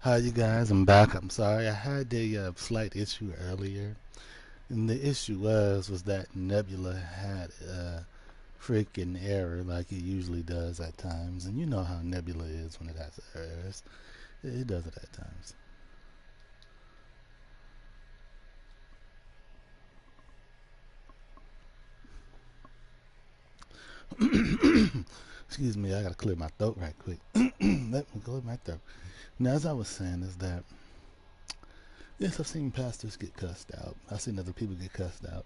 Hi, you guys. I'm back. I'm sorry. I had a slight issue earlier, and the issue was that Nebula had a freaking error like it usually does at times, and you know how Nebula is when it has errors. It does it at times. Excuse me. I gotta clear my throat right quick. Let me clear my throat. Now, as I was saying, is that yes, I've seen pastors get cussed out. I've seen other people get cussed out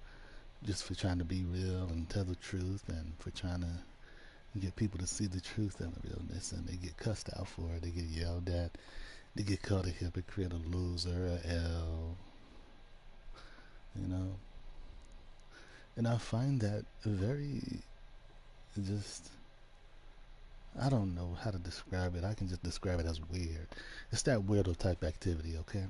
just for trying to be real and tell the truth, and for trying to get people to see the truth and the realness, and they get cussed out for it. They get yelled at. They get called a hypocrite, a loser, a L, you know. And I find that very just, I don't know how to describe it. I can just describe it as weird. It's that weirdo type activity, okay?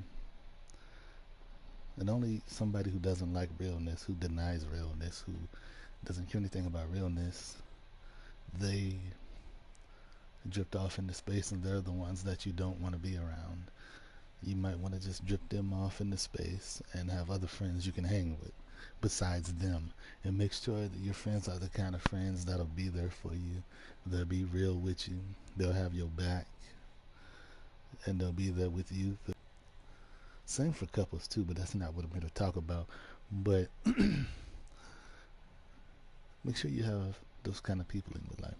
And only somebody who doesn't like realness, who denies realness, who doesn't care anything about realness, they drift off into space, and they're the ones that you don't want to be around. You might want to just drip them off into space and have other friends you can hang with besides them, and make sure that your friends are the kind of friends that'll be there for you. They'll be real with you. They'll have your back, and they'll be there with you. Same for couples too, but that's not what I'm here to talk about. But make sure you have those kind of people in your life.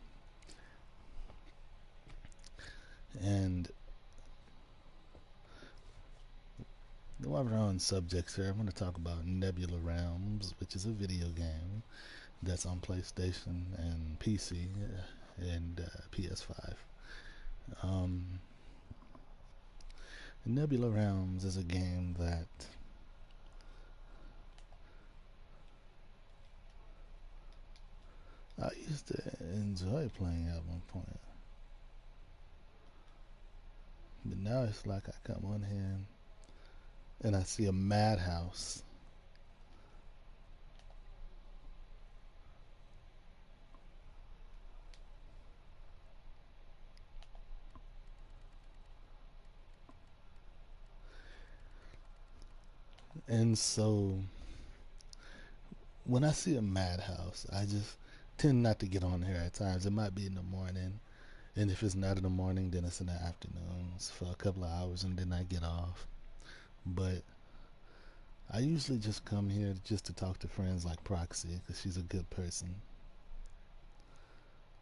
And while we're on subjects here, I'm going to talk about Nebula Realms, which is a video game that's on PlayStation and PC and PS5. Um, Nebula Realms is a game that I used to enjoy playing at one point, but now it's like I come on here and I see a madhouse, and so when I see a madhouse, I just tend not to get on here at times. It might be in the morning, and if it's not in the morning, then it's in the afternoons for a couple of hours, and then I get off. But I usually just come here just to talk to friends like Proxy, because she's a good person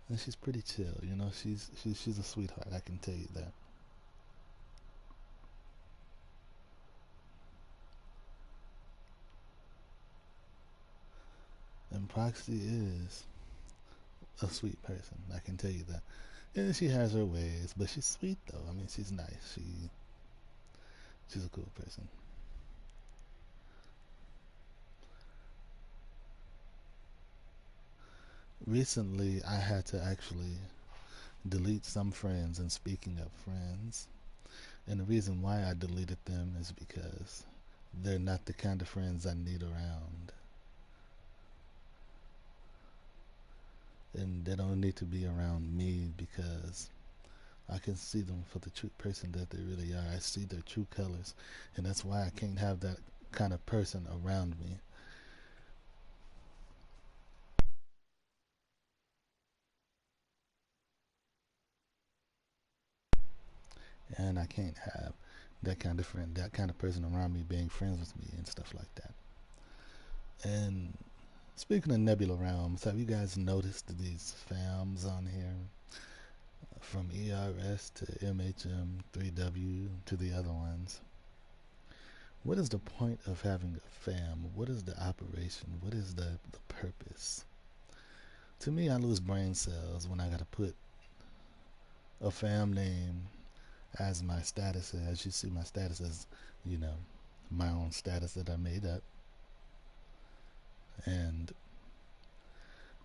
and she's pretty chill. You know, she's a sweetheart. I can tell you that. And Proxy is a sweet person. I can tell you that. And she has her ways, but she's sweet though. I mean, she's nice. She's a cool person. Recently, I had to actually delete some friends. And speaking of friends, and the reason why I deleted them is because they're not the kind of friends I need around. And they don't need to be around me because I can see them for the true person that they really are. I see their true colors, and that's why I can't have that kind of person around me. And I can't have that kind of friend, that kind of person around me being friends with me and stuff like that. And speaking of Nebula Realms, have you guys noticed these fams on here? From ERS to MHM, 3W to the other ones. What is the point of having a fam? What is the operation? What is the purpose? To me, I lose brain cells when I gotta put a fam name as my status. As you see, my status is, you know, my own status that I made up. And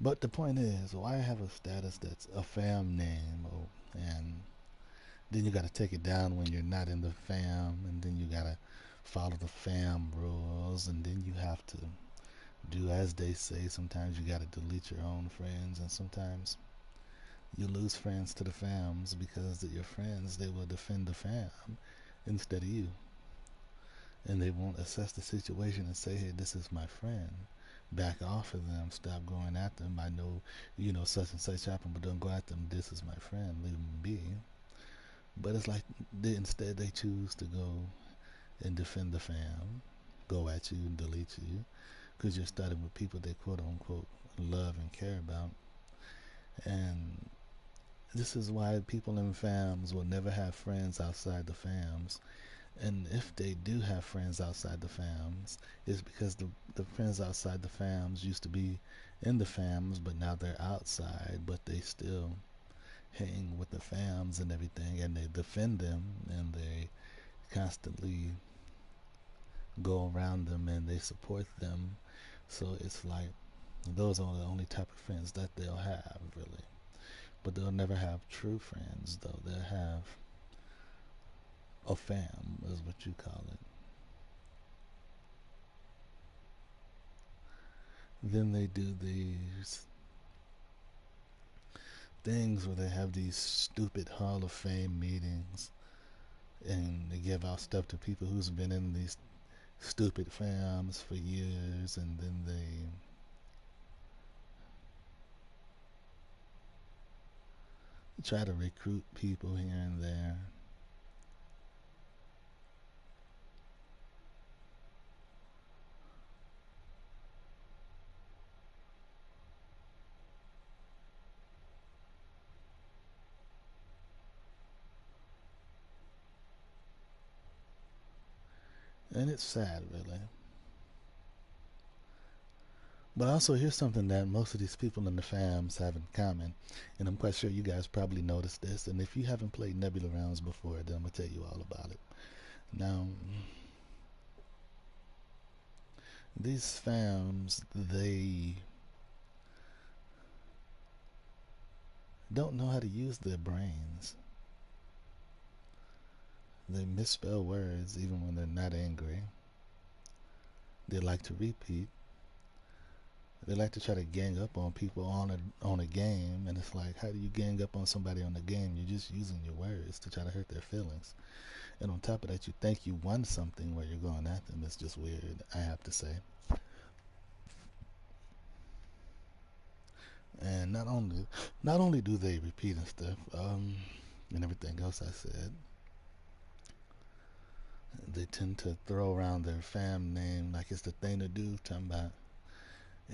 but the point is, why have a status that's a fam name? Oh, and then you got to take it down when you're not in the fam, and then you got to follow the fam rules, and then you have to do as they say. Sometimes you got to delete your own friends, and sometimes you lose friends to the fams because your friends, they will defend the fam, instead of you. And they won't assess the situation and say, hey, this is my friend. Back off of them. Stop going at them. I know, such and such happened, but don't go at them. This is my friend. Leave them be. But it's like instead they choose to go and defend the fam, go at you and delete you, because you're starting with people they quote unquote love and care about. And this is why people in fams will never have friends outside the fams. And if they do have friends outside the fams, it's because the friends outside the fams used to be in the fams, but now they're outside, but they still hang with the fams and everything, and they defend them, and they constantly go around them, and they support them. So it's like those are the only type of friends that they'll have, really. But they'll never have true friends, though. They'll have a fam, is what you call it. Then they do these things where they have these stupid Hall of Fame meetings and they give out stuff to people who's been in these stupid fams for years, and then they try to recruit people here and there. And it's sad, really. But also, here's something that most of these people in the fams have in common, and I'm quite sure you guys probably noticed this. And if you haven't played Nebula Rounds before, then I'm gonna tell you all about it. Now, these fams, they don't know how to use their brains. They misspell words even when they're not angry. They like to repeat. They like to try to gang up on people on a game, and it's like, how do you gang up on somebody on a game? You're just using your words to try to hurt their feelings. And on top of that, you think you won something where you're going at them. It's just weird, I have to say. And not only do they repeat and stuff, and everything else I said, they tend to throw around their fam name like it's the thing to do. Talking about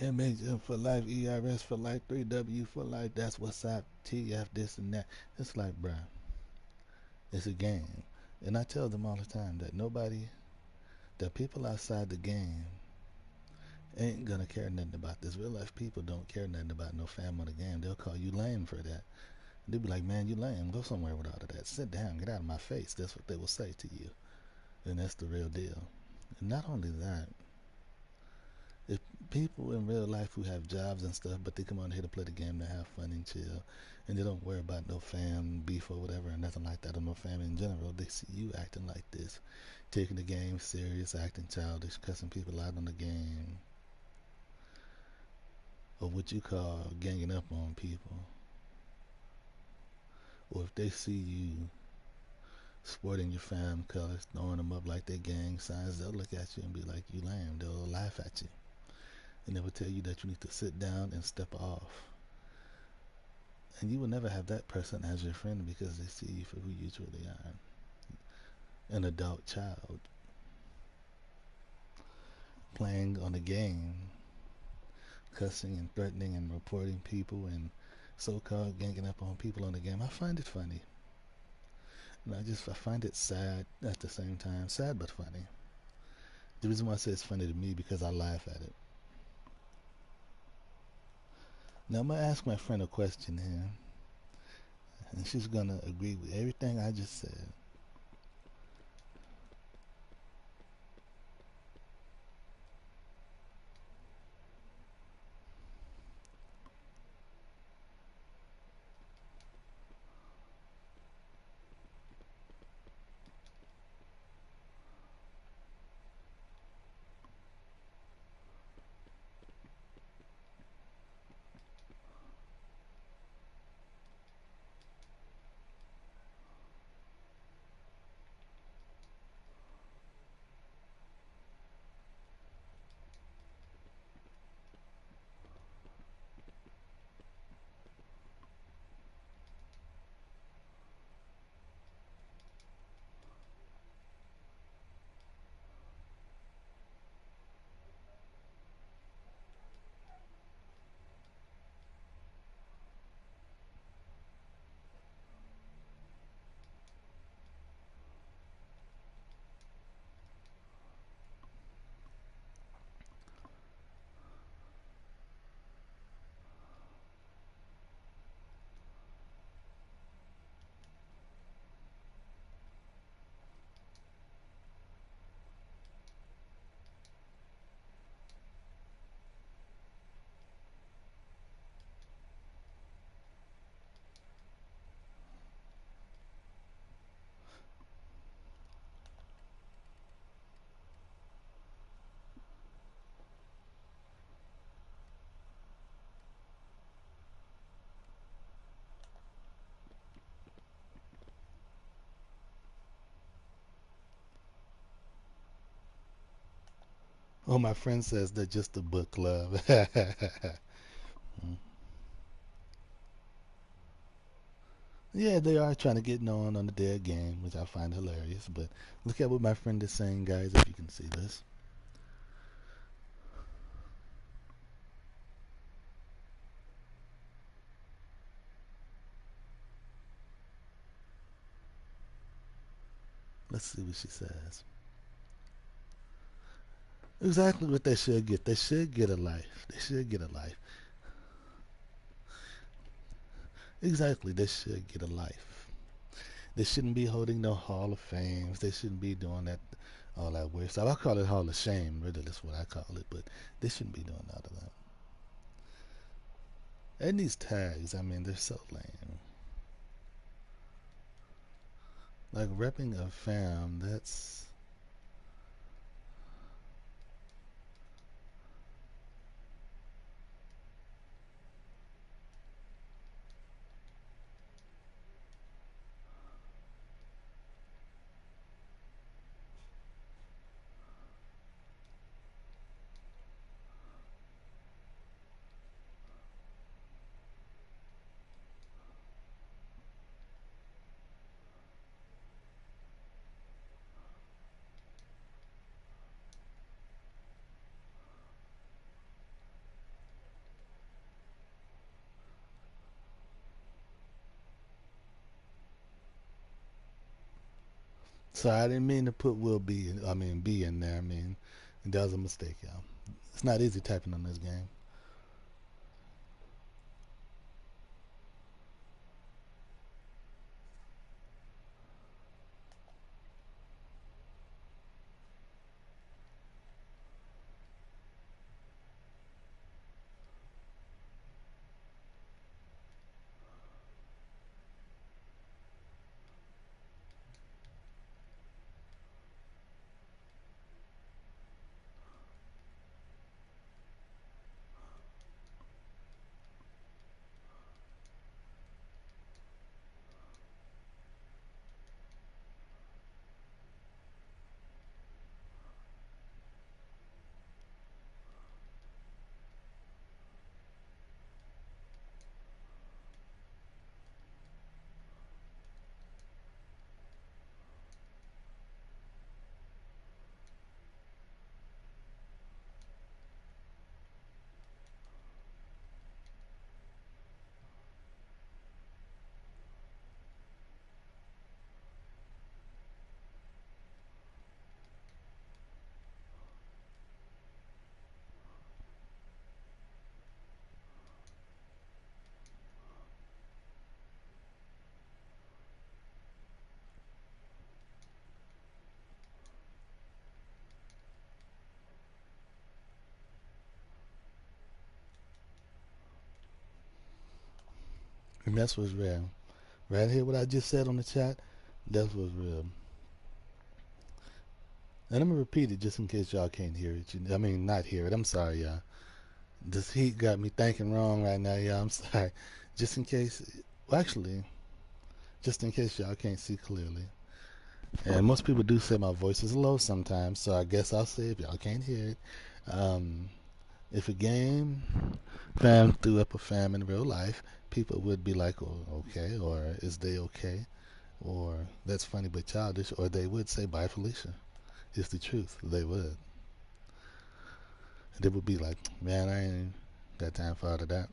MHM for life, ERS for life, 3W for life. That's what's up. TF this and that. It's like, bruh, it's a game. And I tell them all the time that that people outside the game ain't gonna care nothing about this. Real life people don't care nothing about no fam on the game. They'll call you lame for that. They'll be like, man, you lame. Go somewhere with all of that. Sit down. Get out of my face. That's what they will say to you. And that's the real deal. And not only that, if people in real life who have jobs and stuff, but they come on here to play the game to have fun and chill, and they don't worry about no fam beef or whatever, or nothing like that, or no fam in general, they see you acting like this, taking the game serious, acting childish, cussing people out on the game, or what you call ganging up on people. Or if they see you sporting your fam colors, throwing them up like they gang signs, they'll look at you and be like, you lame. They'll laugh at you. And they will tell you that you need to sit down and step off. And you will never have that person as your friend because they see you for who you truly are. An adult child playing on a game, cussing and threatening and reporting people and so-called ganging up on people on the game. I find it funny. And I find it sad at the same time. Sad but funny. The reason why I say it's funny to me because I laugh at it. Now I'm going to ask my friend a question here. And she's going to agree with everything I just said. Oh, my friend says they're just a book club. Yeah, they are trying to get known on the dead game, which I find hilarious. But look at what my friend is saying, guys, if you can see this. Let's see what she says. Exactly what they should get. They should get a life. They should get a life. Exactly, they should get a life. They shouldn't be holding no Hall of Fames. They shouldn't be doing that, all that weird stuff. I call it Hall of Shame, really. That's what I call it. But they shouldn't be doing all of that. And these tags, I mean, they're so lame. Like repping a fam, that's. So I didn't mean to put will be. I mean be in there. I mean that was a mistake, y'all. It's not easy typing on this game. And that's what's real. Right here, what I just said on the chat, that's what's real. And I'm gonna repeat it just in case y'all can't hear it. I mean, not hear it. I'm sorry, y'all. This heat got me thinking wrong right now, y'all. I'm sorry. Just in case, well, actually, just in case y'all can't see clearly. And most people do say my voice is low sometimes, so I guess I'll say if y'all can't hear it. Um, if a game fam threw up a fam in real life, people would be like, oh, okay, or is they okay? Or that's funny but childish, or they would say bye Felicia. It's the truth. They would. They would be like, man, I ain't got time for all of that.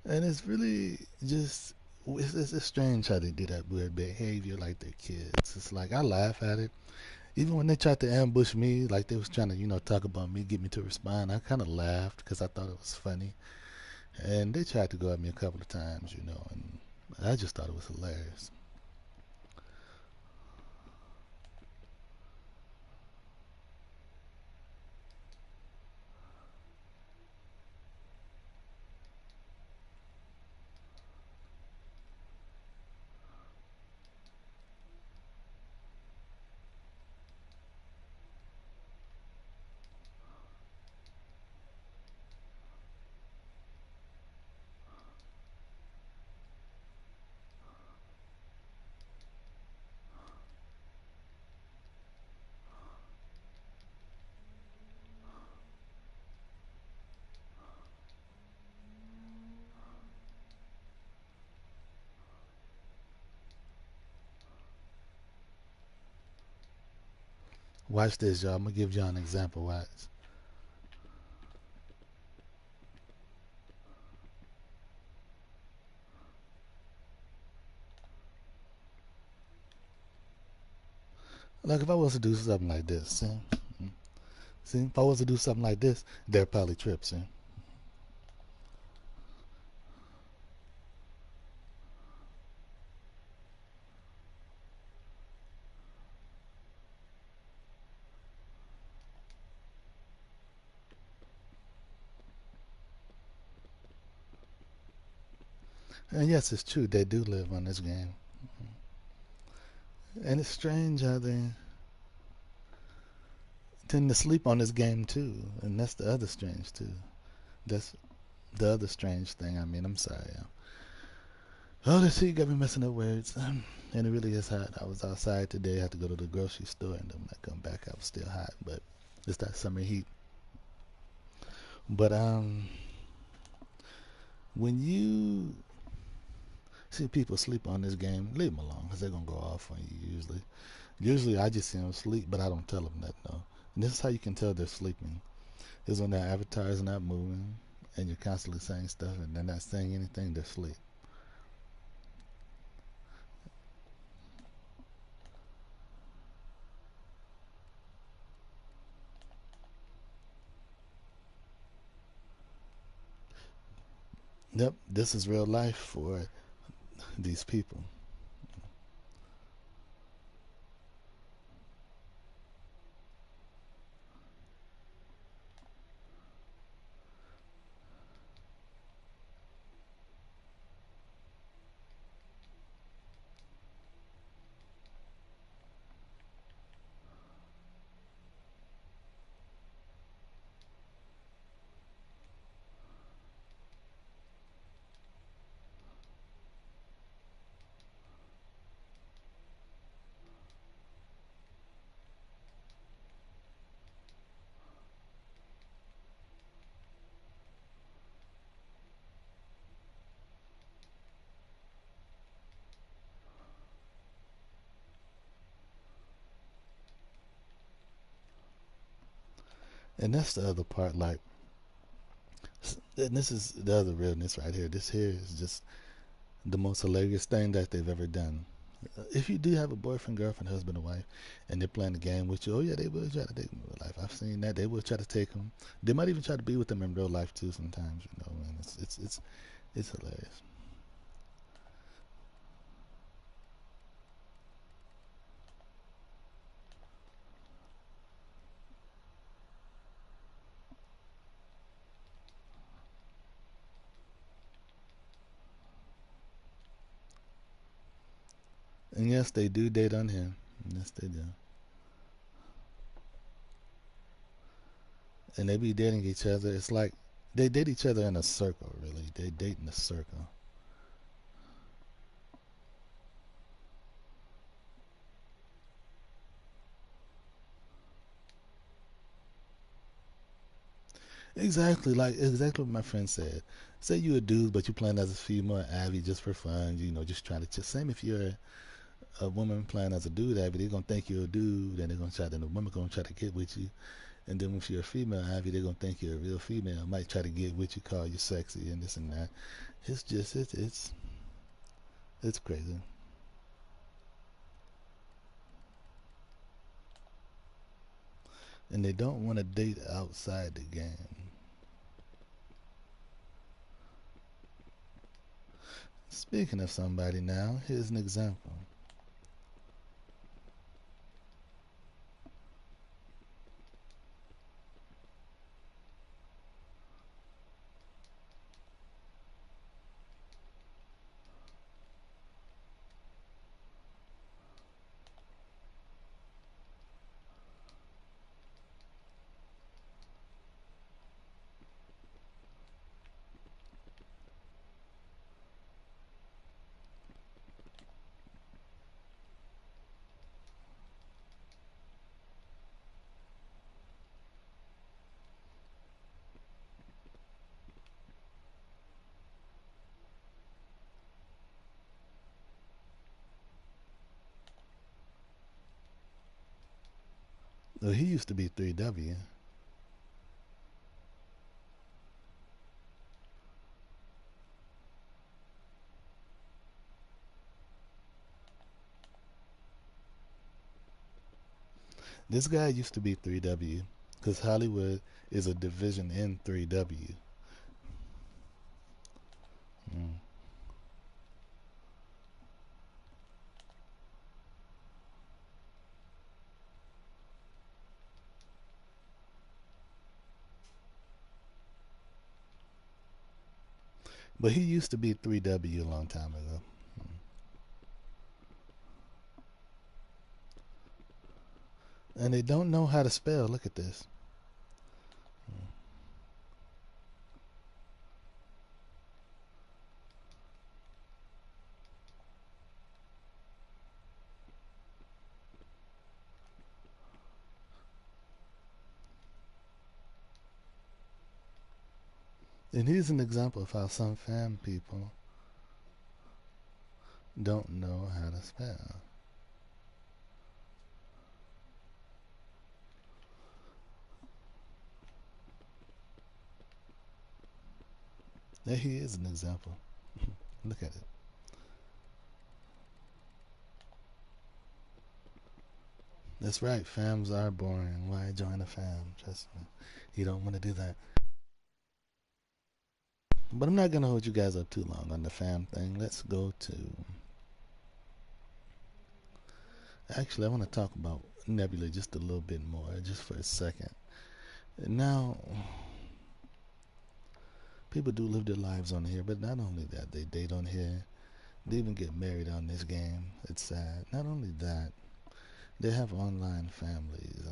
And it's really just it's strange how they do that weird behavior like they're kids. It's like I laugh at it. Even when they tried to ambush me, like they was trying to, talk about me, get me to respond, I kind of laughed because I thought it was funny. And they tried to go at me a couple of times, and I just thought it was hilarious. Watch this, y'all. I'm gonna give y'all an example. Watch. Like if I was to do something like this, see, if I was to do something like this, they're probably trip, see. And yes, it's true. They do live on this game, and it's strange how they tend to sleep on this game too. And that's the other strange too. That's the other strange thing. I mean, I'm sorry. Oh, the sea got me messing up words. And it really is hot. I was outside today. I had to go to the grocery store, and then when I come back, I was still hot. But it's that summer heat. But when you see people sleep on this game, leave them alone because they're gonna go off on you usually. Usually, I just see them sleep, but I don't tell them that though. And this is how you can tell they're sleeping. Is when their avatar is not moving, and you're constantly saying stuff, and they're not saying anything. They're asleep. Yep, this is real life for these people. And that's the other part. Like, and this is the other realness right here. This here is just the most hilarious thing that they've ever done. If you do have a boyfriend, girlfriend, husband, or wife, and they're playing the game with you, oh yeah, they will try to take them in real life. I've seen that. They will try to take them. They might even try to be with them in real life too. Sometimes, and it's hilarious. And yes, they do date on him. Yes, they do. And they be dating each other. It's like they date each other in a circle. Really, they date in a circle. Exactly, like exactly what my friend said. Say you a dude, but you playing as a female Abby just for fun. Just trying to. Just same if you're a woman playing as a dude Abby, they're gonna think you're a dude, and they're gonna try. Then the woman gonna try to get with you, And then if you're a female Ivy, they're gonna think you're a real female. Might try to get with you, call you sexy and this and that. It's just it's crazy. And they don't want to date outside the game. Speaking of somebody now, here's an example. Well, he used to be 3W. This guy used to be 3W because Hollywood is a division in 3W. Mm. But he used to be 3W a long time ago. And they don't know how to spell. Look at this. And here's an example of how some fam people don't know how to spell. There he is an example. Look at it. That's right, fams are boring. Why join a fam? Trust me. You don't want to do that. But I'm not going to hold you guys up too long on the fam thing. Let's go to. Actually, I want to talk about Nebula just a little bit more, just for a second. Now, people do live their lives on here, but not only that, they date on here. They even get married on this game. It's sad. Not only that, they have online families,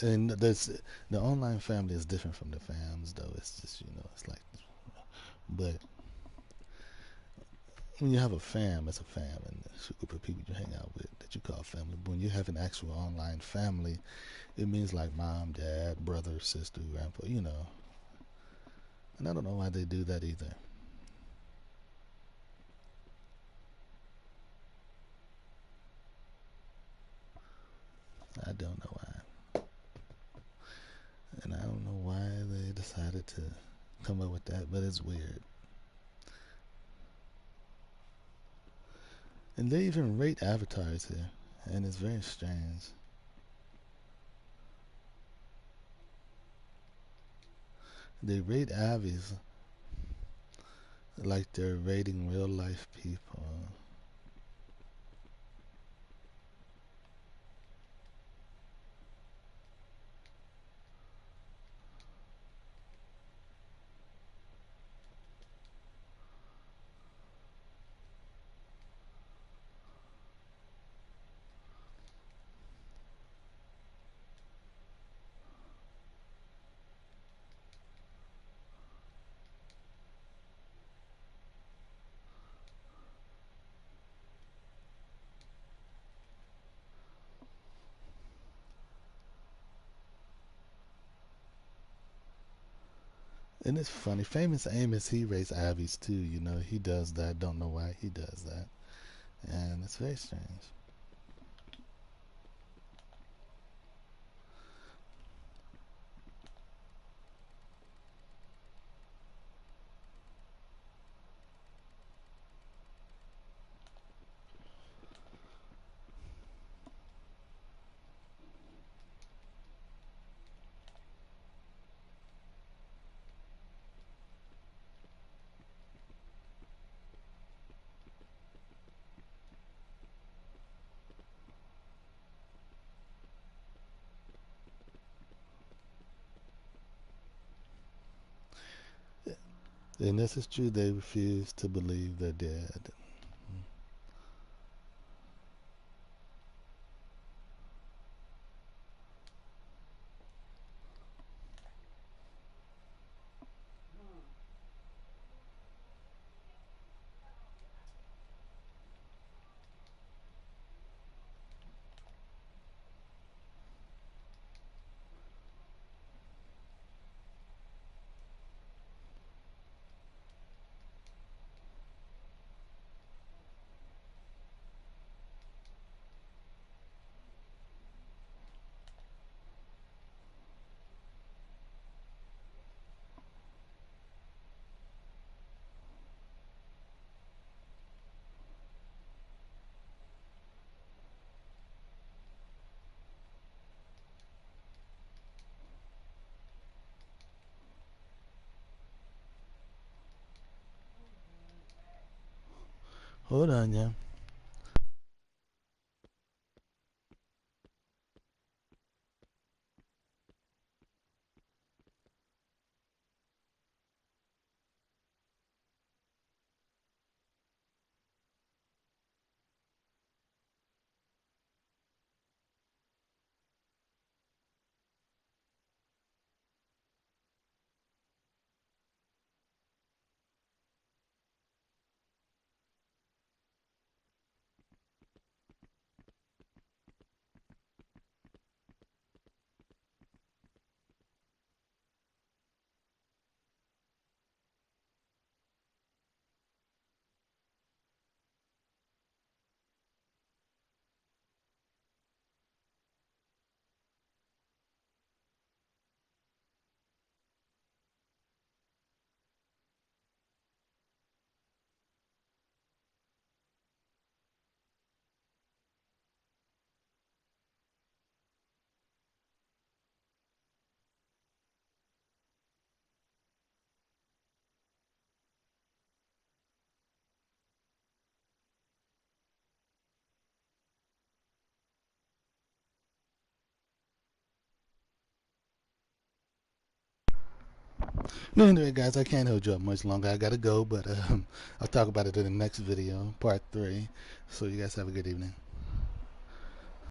and that's the online family is different from the fams, though. It's just it's like, but when you have a fam, it's a fam, and it's a group of people you hang out with that you call family. But when you have an actual online family, it means like mom, dad, brother, sister, grandpa, And I don't know why they do that either. I don't know why. And I don't know why they decided to come up with that, but it's weird. And they even rate avatars here, and it's very strange. They rate avis like they're rating real life people. And it's funny. Famous Amos, he rates Avies too. He does that. Don't know why he does that. And it's very strange. And this is true, they refuse to believe they're dead. Hold on, yeah. No, anyway, guys, I can't hold you up much longer. I gotta go, but I'll talk about it in the next video, part 3. So you guys have a good evening.